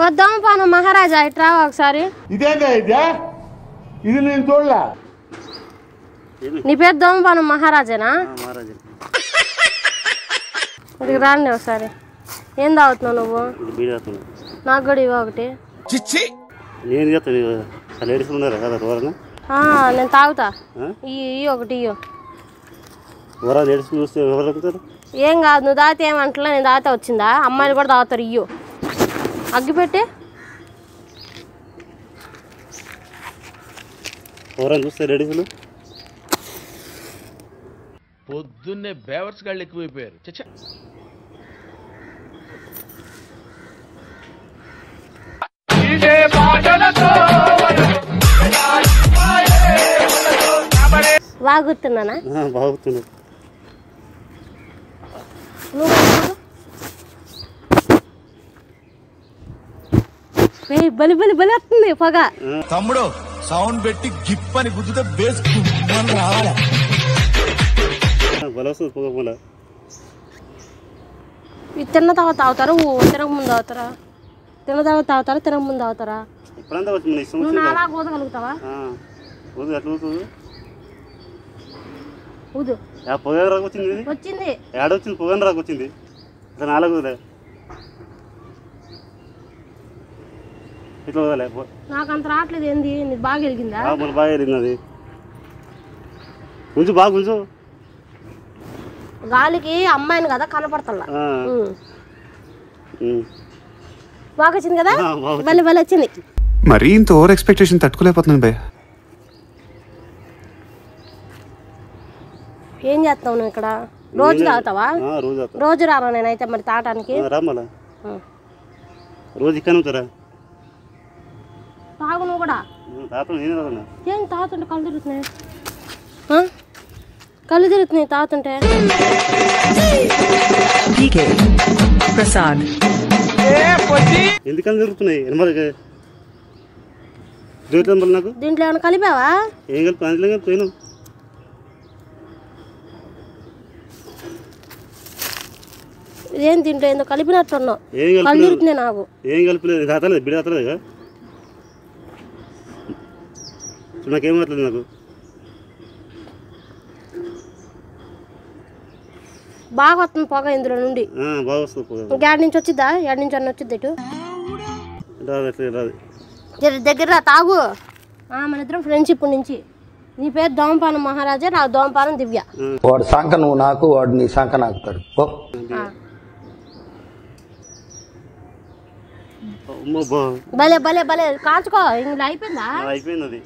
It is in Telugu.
వద్దాం పాను మహారాజా ఇట్రా ఒకసారి. ఇదేందా ఇది నేను చూడలే. నీ పేరు దోమపానం మహారాజేనా? ఇక్కడికి రాండి ఒకసారి. ఏం తాగుతున్నావు నువ్వు? నాకు కూడా ఇవ్వ ఒకటి. నేను తాగుతా. ఇయ్యి ఒకటి ఇయ్యు. ఏం కాదు, నువ్వు తాగితే ఏమంటలే, నేను తాగితే వచ్చిందా? అమ్మాయిలు కూడా తాగుతారు. ఇయ్యు అగ్గిపెట్టి. చూస్తే లేడీసులు పొద్దున్నే బేవర్స్ గాళ్ళు ఎక్కువైపోయారు. చచ్చా బాగుతున్నానా? బాగుతున్నా. బలి బలి బలి వస్తుంది పొగ. తమ్ముడు సౌండ్ పెట్టి గిప్ అని గుద్దుతే బేస్ రావాలి. ఇది తిన్న తర్వాత తాగుతారా? తినక ముందు తాగుతారా? తిన్న తర్వాత తాగుతారా? తినక ముందు తాగుతారా? నువ్వు నాలా ఊదగలుగుతావా? ఊదు. పొగ రాకొచ్చింది. వచ్చింది. ఏడొచ్చింది పొగ రాకొచ్చింది. నాలుగులే ఇట్లా వదలే. నాకు అంత రావట్లేదు. ఏంది నీకు బాగా వెలిగిందా? బాగా వెళ్ళింది. అది కొంచెం బాగా కొంచెం గాలికి అమ్మాయిని కదా కనపడతల్లా. బాగా వచ్చింది కదా? మళ్ళీ మళ్ళీ వచ్చింది. మరీ ఇంత ఓవర్ ఎక్స్పెక్టేషన్ తట్టుకోలేకపోతున్నాను భయ్య. ఏం చేస్తావు నువ్వు ఇక్కడ? రోజు తాగుతావా? రోజు రాను నేనైతే మరి తాగటానికి. రోజు ఇక్కడ తాగు నువ్వు కూడా. ఏం తాగుతుంటే కళ్ళు తిరుగుతున్నాయి? కళ్ళు తిరుగుతున్నాయి తాగుతుంటే. ఎందుకని తిరుగుతున్నాయి? నాకు దీంట్లో ఏమైనా కలిపావా? ఏం కలిపి పోయినా ఏం దీంట్లో ఏందో కలిపినట్టున్నావు. కళ్ళు తిరుగుతున్నాయి నాకు. ఏం కలిపలేదు. తాతలేదు బిడ్డ తాతలేదు. నాకేమట్లేదు. నాకు బాగా వస్తుంది పొగ ఇందులో నుండి. బాగా వస్తుంది పొగ. ఇంకేడ నుంచి వచ్చిద్దా? ఏడు నుంచి అన్న వచ్చిద్ది ఇటు రాదు. దగ్గర తాగు. మన ఇద్దరం ఫ్రెండ్షిప్ నుంచి. నీ పేరు దోమపానం మహారాజా, నాకు దోమపానం దివ్య. వాడు సంక నువ్వు నాకు, వాడు నీ సంక నాకుతాడు. భలే భలే భలే కాల్చుకో. ఇంక అయిపోయిందా? అయిపోయింది. అది